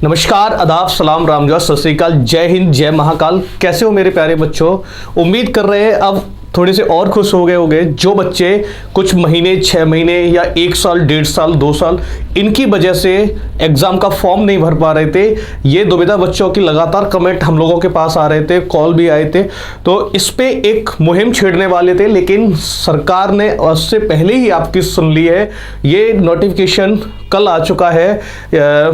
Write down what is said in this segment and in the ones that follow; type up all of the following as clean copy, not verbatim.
नमस्कार, आदाब, सलाम, राम जोहार, सत श्री अकाल, जय हिंद, जय महाकाल। कैसे हो मेरे प्यारे बच्चों? उम्मीद कर रहे हैं अब थोड़े से और खुश हो गए होंगे जो बच्चे कुछ महीने, 6 महीने या 1 साल, 1.5 साल, 2 साल इनकी वजह से एग्जाम का फॉर्म नहीं भर पा रहे थे। ये दुविधा बच्चों की लगातार कमेंट हम लोगों के पास आ रहे थे, कॉल भी आए थे, तो इस पे एक मुहिम छेड़ने वाले थे, लेकिन सरकार ने उससे पहले ही आपकी सुन ली है। ये नोटिफिकेशन कल आ चुका है।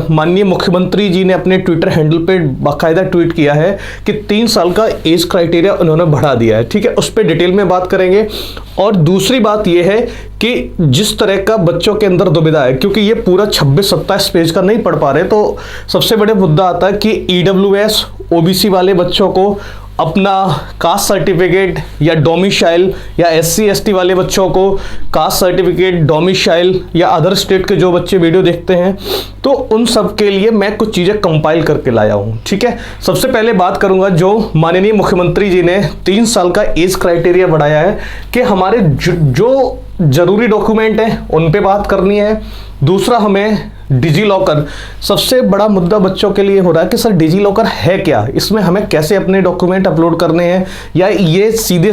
माननीय मुख्यमंत्री जी ने अपने ट्विटर हैंडल पे बाकायदा ट्वीट किया है कि 3 साल का एज क्राइटेरिया उन्होंने बढ़ा दिया है। ठीक है, उस पर डिटेल में बात करेंगे। और दूसरी बात यह है कि जिस तरह का बच्चों के अंदर दुविधा है, क्योंकि ये पूरा 26-27 पेज का नहीं पढ़ पा रहे, तो सबसे बड़े मुद्दा आता है कि ईडब्ल्यूएस ओबीसी वाले बच्चों को अपना कास्ट सर्टिफिकेट या डोमिसाइल, या एससी एसटी वाले बच्चों को कास्ट सर्टिफिकेट, डोमिसाइल, या अदर स्टेट के जो बच्चे वीडियो देखते हैं, तो उन सब के लिए मैं कुछ चीज़ें कंपाइल करके लाया हूँ। ठीक है, सबसे पहले बात करूँगा जो माननीय मुख्यमंत्री जी ने 3 साल का एज क्राइटेरिया बढ़ाया है कि हमारे जो जरूरी डॉक्यूमेंट हैं उन पे बात करनी है। दूसरा, हमें डिजी लॉकर, सबसे बड़ा मुद्दा बच्चों के लिए हो रहा है कि सर डिजी लॉकर है क्या, इसमें हमें कैसे अपने डॉक्यूमेंट अपलोड करने हैं, या ये सीधे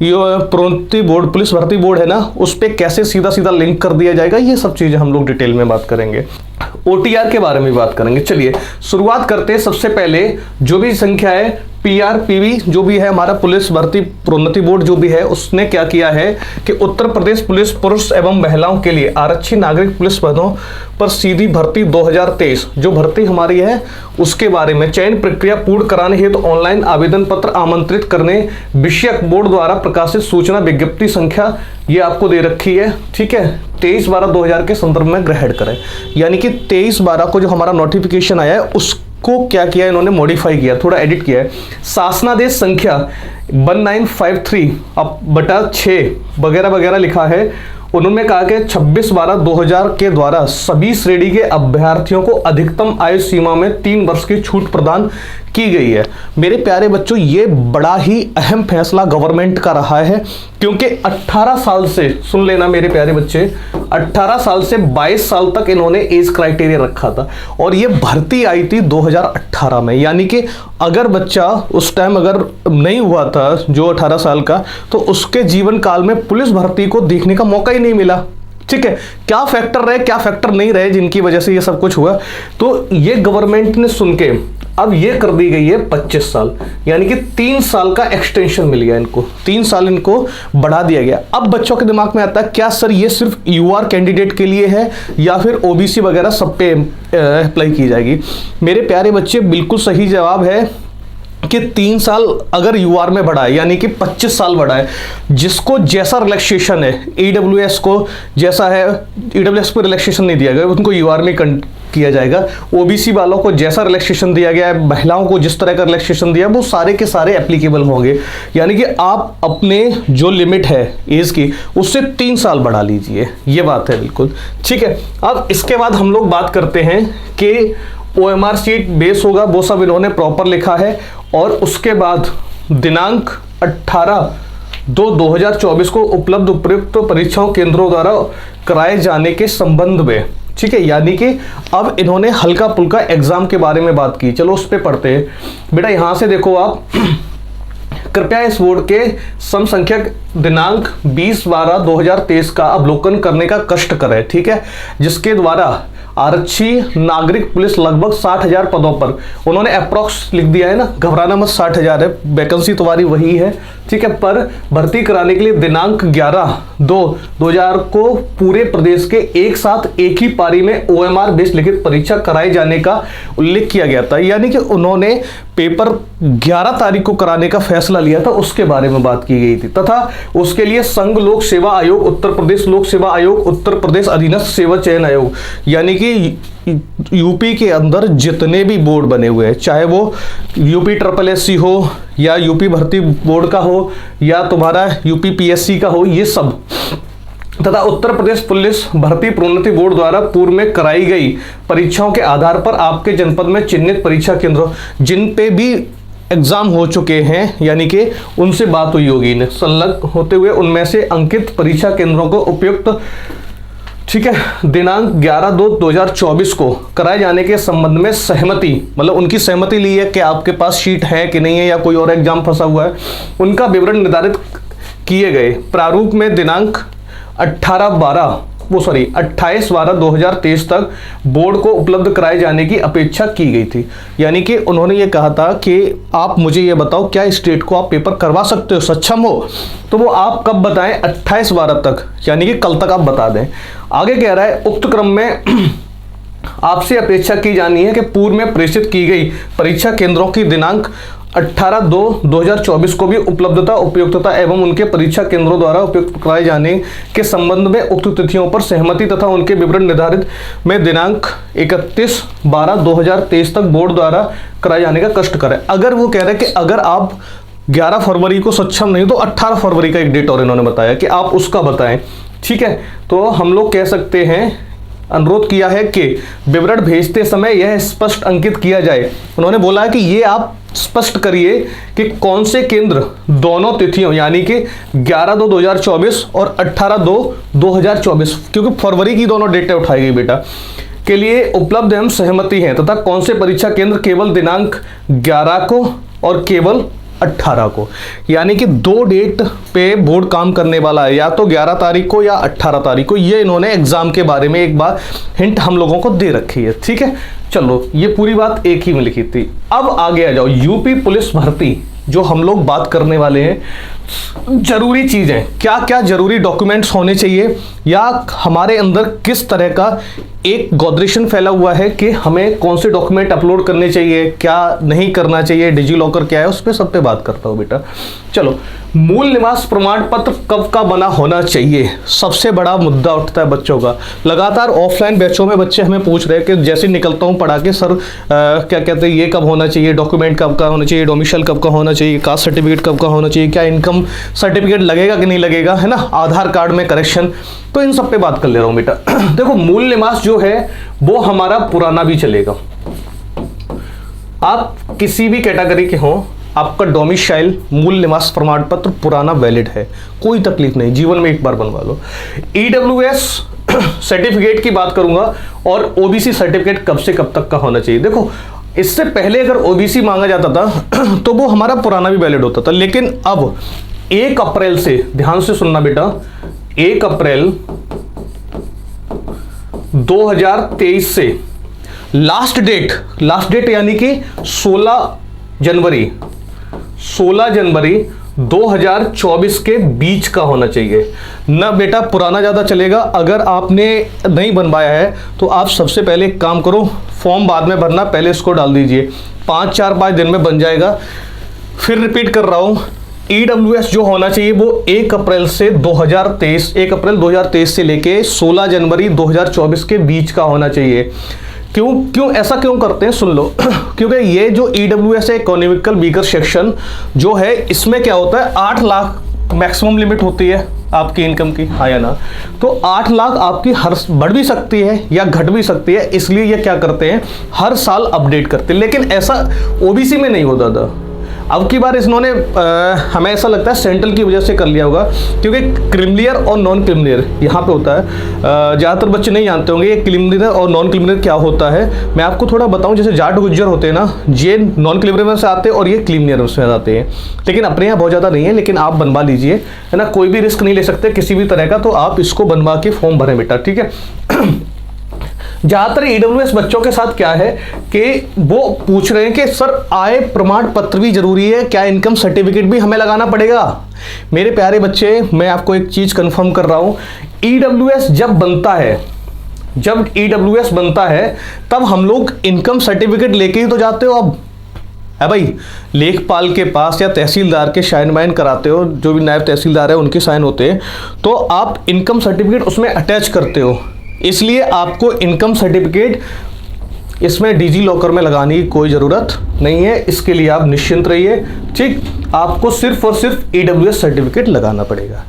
ये प्रोन्नति बोर्ड, पुलिस भर्ती बोर्ड है ना, उस पर कैसे सीधा लिंक कर दिया जाएगा। ये सब चीज़ें हम लोग डिटेल में बात करेंगे। ओटीआर के बारे में बात करेंगे। चलिए शुरुआत करते हैं। सबसे पहले जो भी संख्या है, पीआरपीवी जो भी है, हमारा पुलिस भर्ती प्रोन्नति बोर्ड जो भी है, उसने क्या किया है कि उत्तर प्रदेश पुलिस पुरुष एवं महिलाओं के लिए आरक्षी नागरिक पुलिस पदों पर सीधी भर्ती 2023 जो भर्ती हमारी है उसके बारे में चयन प्रक्रिया पूर्ण कराने हेतु ऑनलाइन आवेदन पत्र आमंत्रित करने विषयक बोर्ड द्वारा प्रकाशित सूचना विज्ञप्ति संख्या ये आपको दे रखी है। ठीक है, 23/12/2000 के संदर्भ में ग्रहण करें। यानी कि 23/12 को जो हमारा नोटिफिकेशन आया है उसको क्या किया इन्होंने, मॉडिफाई किया, थोड़ा एडिट किया है। शासनादेश संख्या 1953/6 वगैरह वगैरह लिखा है। उन्होंने कहा कि 26/12/2000 के द्वारा सभी श्रेणी के अभ्यर्थियों को अधिकतम आयु सीमा में 3 वर्ष की छूट प्रदान की गई है। मेरे प्यारे बच्चों, ये बड़ा ही अहम फैसला गवर्नमेंट का रहा है, क्योंकि 18 साल से, सुन लेना मेरे प्यारे बच्चे, 18 साल से 22 साल तक इन्होंने एज क्राइटेरिया रखा था, और ये भर्ती आई थी 2018 में। यानी कि अगर बच्चा उस टाइम अगर नहीं हुआ था जो 18 साल का, तो उसके जीवन काल में पुलिस भर्ती को देखने का मौका ही नहीं मिला। ठीक है, क्या फैक्टर रहे क्या फैक्टर नहीं रहे जिनकी वजह से ये सब कुछ हुआ, तो ये गवर्नमेंट ने सुन के अब ये कर दी गई है 25 साल, यानी कि 3 साल का एक्सटेंशन मिल गया इनको, 3 साल इनको बढ़ा दिया गया। अब बच्चों के दिमाग में आता है क्या सर ये सिर्फ यूआर कैंडिडेट के लिए है या फिर ओबीसी वगैरह सब पे अप्लाई की जाएगी? मेरे प्यारे बच्चे, बिल्कुल सही जवाब है कि 3 साल अगर यूआर में बढ़ा है यानी कि 25 साल बढ़ा है। जिसको जैसा रिलैक्सेशन है, ईडब्ल्यूएस को जैसा है, ईडब्ल्यूएस को रिलैक्सेशन नहीं दिया गया, उनको यूआर में किया जाएगा। ओबीसी वालों को जैसा रिलैक्सेशन दिया गया है, महिलाओं को जिस तरह का रिलैक्सेशन दिया, वो सारे के सारे एप्लीकेबल होंगे। यानी कि आप अपने जो लिमिट है एज की उससे 3 साल बढ़ा लीजिए, ये बात है बिल्कुल। ठीक है, अब इसके बाद हम लोग बात करते हैं कि ओएमआर शीट बेस होगा, वो सब इन्होंने प्रॉपर लिखा है। और उसके बाद दिनांक 18/2/2024 को उपलब्ध उपयुक्त परीक्षाओं केंद्रों द्वारा कराए जाने के संबंध में, ठीक है, यानी कि अब इन्होंने हल्का पुल्का एग्जाम के बारे में बात की। चलो उस पर पढ़ते हैं। बेटा यहां से देखो आप, कृपया इस बोर्ड के समसंख्यक दिनांक 20/12/2023 का अवलोकन करने का कष्ट करें। ठीक है, जिसके द्वारा आरक्षी नागरिक पुलिस लगभग 60,000 पदों पर, उन्होंने अप्रोक्स लिख दिया है ना, घबराना मत, 60,000 है, वैकेंसी तुम्हारी वही है। ठीक है, पर भर्ती कराने के लिए दिनांक 11/2/2000 को पूरे प्रदेश के एक साथ एक ही पारी में ओएमआर बेस्ड लिखित परीक्षा कराए जाने का उल्लेख किया गया था। यानी कि उन्होंने पेपर 11 तारीख को कराने का फैसला लिया था, उसके बारे में बात की गई थी। तथा उसके लिए संघ लोक सेवा आयोग, उत्तर प्रदेश लोक सेवा आयोग, उत्तर प्रदेश अधीनस्थ सेवा चयन आयोग, यानी कि यूपी के अंदर जितने भी बोर्ड बने हुए हैं, चाहे वो यूपी SSSC हो या यूपी भर्ती बोर्ड का हो या तुम्हारा यूपी PSC का हो, ये सब, तथा उत्तर प्रदेश पुलिस भर्ती प्रोन्नति बोर्ड द्वारा पूर्व में कराई गई परीक्षाओं के आधार पर आपके जनपद में चिन्हित परीक्षा केंद्रों जिन पे भी एग्जाम हो चुके हैं, यानी कि उनसे बात हुई होगी संलग्न होते हुए, उनमें से अंकित परीक्षा केंद्रों को उपयुक्त ठीक है, दिनांक 11/2/2024 को कराए जाने के संबंध में सहमति, मतलब उनकी सहमति ली है कि आपके पास शीट है कि नहीं है या कोई और एग्जाम फंसा हुआ है, उनका विवरण निर्धारित किए गए प्रारूप में दिनांक 28/12/2023 तक बोर्ड को उपलब्ध कराए जाने की अपेक्षा की गई थी। यानी कि उन्होंने ये कहा था कि आप मुझे ये बताओ क्या इस डेट को आप पेपर करवा सकते हो, सक्षम हो, तो वो आप कब बताएं, 28/12 तक, यानी कि कल तक आप बता दें। आगे कह रहा है उक्त क्रम में आपसे अपेक्षा की जानी है कि पूर्व में प्रेषित की गई परीक्षा केंद्रों की दिनांक 18/2/2024 को भी उपलब्धता, उपयुक्तता एवं उनके परीक्षा केंद्रों द्वारा उपयुक्त कराए जाने के संबंध में उक्त तिथियों पर सहमति तथा उनके विवरण निर्धारित में दिनांक 31/12/2023 तक बोर्ड द्वारा कराए जाने का कष्ट करें। अगर वो कह रहे हैं कि अगर आप 11 फरवरी को सक्षम नहीं तो 18 फरवरी का एक डेट और इन्होंने बताया कि आप उसका बताएं। ठीक है, तो हम लोग कह सकते हैं, अनुरोध किया है कि विवरण भेजते समय यह स्पष्ट अंकित किया जाए। उन्होंने बोला है कि ये आप स्पष्ट करिए कि कौन से केंद्र दोनों तिथियों यानी कि 11/2/2024 और 18/2/2024, क्योंकि फरवरी की दोनों डेटें उठाई गई बेटा, के लिए उपलब्ध एवं सहमति है तथा कौन से परीक्षा केंद्र केवल दिनांक 11 को और केवल 18 को, यानी कि 2 डेट पे बोर्ड काम करने वाला है, या तो 11 तारीख को या 18 तारीख को। ये इन्होंने एग्जाम के बारे में एक बार हिंट हम लोगों को दे रखी है। ठीक है, चलो ये पूरी बात एक ही में लिखी थी। अब आगे आ जाओ, यूपी पुलिस भर्ती जो हम लोग बात करने वाले हैं, जरूरी चीजें क्या क्या जरूरी डॉक्यूमेंट्स होने चाहिए, या हमारे अंदर किस तरह का एक गॉदरेशन फैला हुआ है कि हमें कौन से डॉक्यूमेंट अपलोड करने चाहिए, क्या नहीं करना चाहिए, डिजी लॉकर क्या है, उस पर सब पे बात करता हूँ बेटा। चलो, मूल निवास प्रमाण पत्र कब का बना होना चाहिए, सबसे बड़ा मुद्दा उठता है बच्चों का। लगातार ऑफलाइन बैचों में बच्चे हमें पूछ रहे हैं कि जैसे निकलता हूँ पढ़ा के, सर क्या कहते हैं ये कब होना चाहिए, डॉक्यूमेंट कब का होना चाहिए, डोमिसाइल कब का होना चाहिए, कास्ट सर्टिफिकेट कब का होना चाहिए, क्या इनकम सर्टिफिकेट लगेगा कि नहीं लगेगा, है ना, आधार कार्ड में करेक्शन, तो इन सब पे बात कर ले रहा हूँ बेटा। देखो, मूल निवास जो है वो हमारा पुराना भी चलेगा, आप किसी भी कैटेगरी के हों, आपका डोमिसाइल मूल निवास प्रमाण पत्र पुराना वैलिड है, कोई तकलीफ नहीं, जीवन में एक बार बनवा लो। ईडब्ल्यूएस सर्टिफिकेट की बात करूंगा, और ओबीसी सर्टिफिकेट कब से कब तक का होना चाहिए। देखो, इससे पहले अगर ओबीसी मांगा जाता था तो वो हमारा पुराना भी वैलिड होता था, लेकिन अब 1 अप्रैल से, ध्यान से सुनना बेटा, 1 अप्रैल 2023 से लास्ट डेट यानी कि 16 जनवरी 2024 के बीच का होना चाहिए ना बेटा, पुराना ज़्यादा चलेगा। अगर आपने नहीं बनवाया है तो आप सबसे पहले एक काम करो, फॉर्म बाद में भरना, पहले इसको डाल दीजिए, 5-4-5 दिन में बन जाएगा। फिर रिपीट कर रहा हूँ, ईडब्ल्यूएस जो होना चाहिए वो 1 अप्रैल 2023 से लेके 16 जनवरी 2024 के बीच का होना चाहिए। क्यों ऐसा क्यों करते हैं, सुन लो। क्योंकि ये जो ईडब्ल्यूएस है, इकोनॉमिकल वीकर सेक्शन जो है, इसमें क्या होता है, 8 लाख मैक्सिमम लिमिट होती है आपकी इनकम की, हाँ या ना, तो 8 लाख आपकी हर बढ़ भी सकती है या घट भी सकती है, इसलिए ये क्या करते हैं, हर साल अपडेट करते हैं। लेकिन ऐसा ओबीसी में नहीं होता था। अब की बार इन्होंने हमें ऐसा लगता है सेंट्रल की वजह से कर लिया होगा, क्योंकि क्रिमिलियर और नॉन क्रिमिलियर यहाँ पे होता है। ज़्यादातर बच्चे नहीं जानते होंगे ये क्रिमिलियर और नॉन क्रिमिलियर क्या होता है। मैं आपको थोड़ा बताऊं, जैसे जाट गुज्जर होते हैं ना, ये नॉन क्रिमिलियर में से आते हैं और ये क्रिमिलियर में आते हैं, लेकिन अपने यहाँ बहुत ज़्यादा नहीं है, लेकिन आप बनवा लीजिए, है ना, कोई भी रिस्क नहीं ले सकते किसी भी तरह का, तो आप इसको बनवा के फॉर्म भरें बेटा, ठीक है। ज्यादातर ईडब्ल्यूएस बच्चों के साथ क्या है कि वो पूछ रहे हैं कि सर आय प्रमाण पत्र भी जरूरी है क्या, इनकम सर्टिफिकेट भी हमें लगाना पड़ेगा। मेरे प्यारे बच्चे, मैं आपको एक चीज कंफर्म कर रहा हूं, ईडब्ल्यूएस जब ईडब्ल्यूएस बनता है तब हम लोग इनकम सर्टिफिकेट लेके ही तो जाते हो। अब है भाई, लेखपाल के पास या तहसीलदार के साइन वाइन कराते हो, जो भी नायब तहसीलदार है उनके साइन होते हैं, तो आप इनकम सर्टिफिकेट उसमें अटैच करते हो, इसलिए आपको इनकम सर्टिफिकेट इसमें डिजी लॉकर में लगाने की कोई ज़रूरत नहीं है, इसके लिए आप निश्चिंत रहिए, ठीक। आपको सिर्फ और सिर्फ ईडब्ल्यूएस सर्टिफिकेट लगाना पड़ेगा।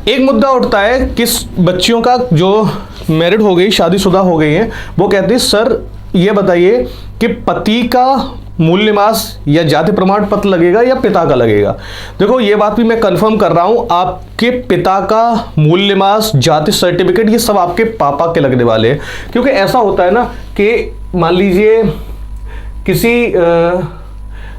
एक मुद्दा उठता है, किस बच्चियों का जो मैरिड हो गई, शादीशुदा हो गई हैं, वो कहती है सर ये बताइए कि पति का मूल निवास या जाति प्रमाण पत्र लगेगा या पिता का लगेगा? देखो ये बात भी मैं कंफर्म कर रहा हूं, आपके पिता का मूल निवास, जाति सर्टिफिकेट, ये सब आपके पापा के लगने वाले हैं। क्योंकि ऐसा होता है ना कि मान लीजिए किसी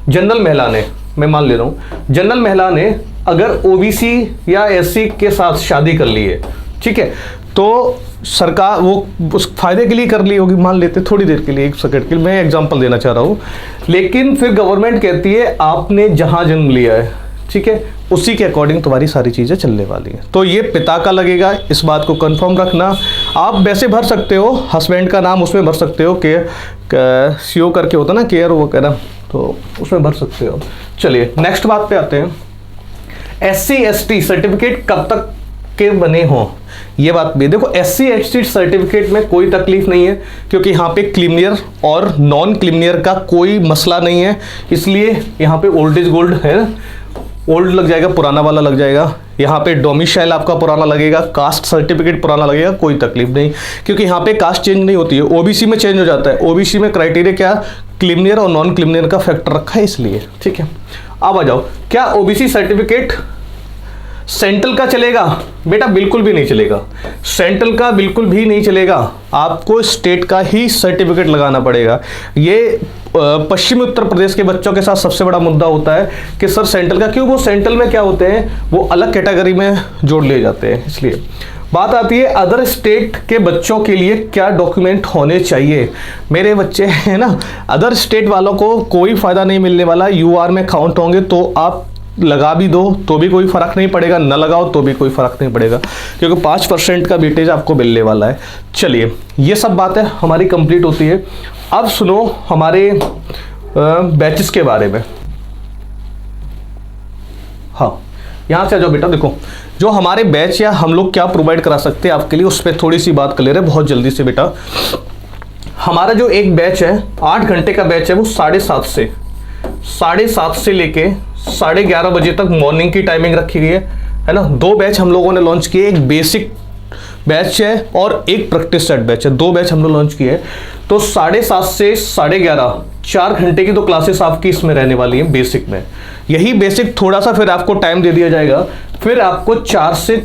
जनरल महिला ने, मैं मान ले रहा हूं जनरल महिला ने अगर ओबीसी या एससी के साथ शादी कर ली है, ठीक है, तो सरकार वो उस फायदे के लिए कर ली होगी, मान लेते थोड़ी देर के लिए, 1 सेकंड के लिए मैं एग्जांपल देना चाह रहा हूँ, लेकिन फिर गवर्नमेंट कहती है आपने जहां जन्म लिया है, ठीक है, उसी के अकॉर्डिंग तुम्हारी सारी चीज़ें चलने वाली हैं। तो ये पिता का लगेगा, इस बात को कंफर्म रखना। आप वैसे भर सकते हो, हस्बैंड का नाम उसमें भर सकते हो, सीओ करके होता ना, केयर वो कहना, तो उसमें भर सकते हो। चलिए नेक्स्ट बात पे आते हैं। SC ST सर्टिफिकेट कब तक के बने हों, ये बात भी देखो। SC ST सर्टिफिकेट में कोई तकलीफ नहीं है, क्योंकि यहाँ पे क्रीमियर और नॉन क्रीमियर का कोई मसला नहीं है, इसलिए यहाँ पे ओल्ड इज गोल्ड है, ओल्ड लग जाएगा, पुराना वाला लग जाएगा। यहाँ पे डोमिसाइल आपका पुराना लगेगा, कास्ट सर्टिफिकेट पुराना लगेगा, कोई तकलीफ नहीं, क्योंकि यहाँ पे कास्ट चेंज नहीं होती है, ओबीसी में चेंज हो जाता है। ओबीसी में क्राइटेरिया क्या, क्रीमियर और नॉन क्रीमियर का फैक्टर रखा है, इसलिए ठीक है। अब आ जाओ, क्या ओबीसी सर्टिफिकेट सेंट्रल का चलेगा? बेटा बिल्कुल भी नहीं चलेगा, सेंट्रल का बिल्कुल भी नहीं चलेगा, आपको स्टेट का ही सर्टिफिकेट लगाना पड़ेगा। ये पश्चिमी उत्तर प्रदेश के बच्चों के साथ सबसे बड़ा मुद्दा होता है कि सर सेंट्रल का क्यों, वो सेंट्रल में क्या होते हैं, वो अलग कैटेगरी में जोड़ लिए जाते हैं। इसलिए बात आती है अदर स्टेट के बच्चों के लिए क्या डॉक्यूमेंट होने चाहिए। मेरे बच्चे हैं ना, अदर स्टेट वालों को कोई फायदा नहीं मिलने वाला, यूआर में काउंट होंगे, तो आप लगा भी दो तो भी कोई फर्क नहीं पड़ेगा, न लगाओ तो भी कोई फर्क नहीं पड़ेगा, क्योंकि 5% का वेटेज आपको मिलने वाला है। चलिए ये सब बातें हमारी कंप्लीट होती है। अब सुनो हमारे बैचेस के बारे में। हाँ यहाँ से आ जाओ बेटा, देखो जो हमारे बैच या हम लोग क्या प्रोवाइड करा सकते हैं आपके लिए, उस पर थोड़ी सी बात कर ले रहे हैं बहुत जल्दी से बेटा। हमारा जो एक बैच है 8 घंटे का बैच है, वो 7:30 से लेके 11:30 बजे तक मॉर्निंग की टाइमिंग रखी गई है ना। 2 बैच हम लोगों ने लॉन्च किए, एक बेसिक बैच है और एक प्रैक्टिस सेट बैच है, 2 बैच हम लोग लॉन्च किए। तो 7:30 से 11:30 4 घंटे की तो क्लासेस आपकी इसमें रहने वाली है बेसिक में। यही बेसिक थोड़ा सा फिर आपको टाइम दे दिया जाएगा, फिर आपको 4 से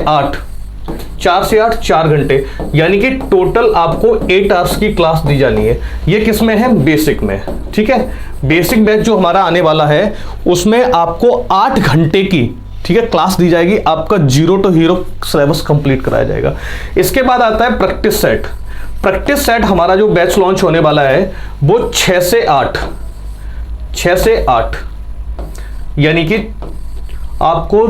8 4 घंटे, यानी कि टोटल आपको 8 आवर्स की क्लास दी जानी है। ये किस में है, बेसिक में, ठीक है। बेसिक बैच जो हमारा आने वाला है उसमें आपको 8 घंटे की, ठीक है, क्लास दी जाएगी, आपका 0 to हीरो सिलेबस कंप्लीट कराया जाएगा। इसके बाद आता है प्रैक्टिस सेट। प्रैक्टिस सेट हमारा जो बैच लॉन्च होने वाला है वो 6 से 8, यानी कि आपको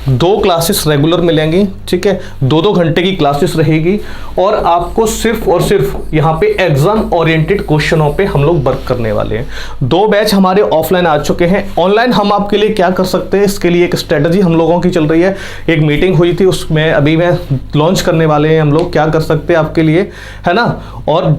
2 क्लासेस रेगुलर मिलेंगी, ठीक है, 2-2 घंटे की क्लासेस रहेगी, और आपको सिर्फ और सिर्फ यहाँ पे एग्जाम ओरिएंटेड क्वेश्चनों पे हम लोग वर्क करने वाले हैं। 2 बैच हमारे ऑफलाइन आ चुके हैं, ऑनलाइन हम आपके लिए क्या कर सकते हैं, इसके लिए एक स्ट्रेटजी हम लोगों की चल रही है। एक मीटिंग हुई थी, उसमें अभी मैं लॉन्च करने वाले हैं हम लोग क्या कर सकते हैं आपके लिए, है ना। और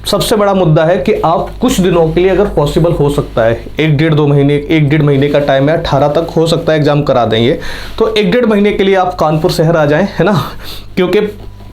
सबसे बड़ा मुद्दा है कि आप कुछ दिनों के लिए अगर पॉसिबल हो सकता है, 1-1.5 महीने का टाइम है, 18 तक हो सकता है एग्जाम करा देंगे, तो 1-1.5 महीने के लिए आप कानपुर शहर आ जाएं, है ना। क्योंकि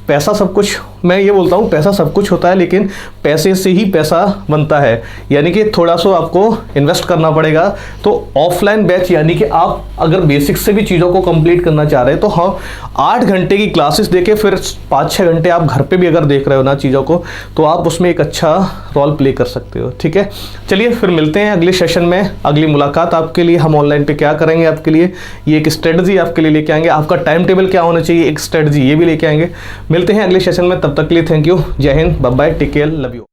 पैसा सब कुछ, मैं ये बोलता हूँ पैसा सब कुछ होता है, लेकिन पैसे से ही पैसा बनता है, यानी कि थोड़ा सा आपको इन्वेस्ट करना पड़ेगा। तो ऑफलाइन बैच, यानी कि आप अगर बेसिक से भी चीज़ों को कंप्लीट करना चाह रहे हैं तो हाँ 8 घंटे की क्लासेस देके फिर 5-6 घंटे आप घर पे भी अगर देख रहे हो ना चीज़ों को, तो आप उसमें एक अच्छा रोल प्ले कर सकते हो, ठीक है। चलिए फिर मिलते हैं अगले सेशन में, अगली मुलाकात आपके लिए हम ऑनलाइन पे क्या करेंगे आपके लिए, ये एक स्ट्रेटजी आपके लिए लेके आएंगे, आपका टाइम टेबल क्या होना चाहिए, एक स्ट्रेटजी ये भी लेके आएंगे। मिलते हैं अगले सेशन में, तब तक के लिए thank you, Jai Hind, bye bye, take care, love you.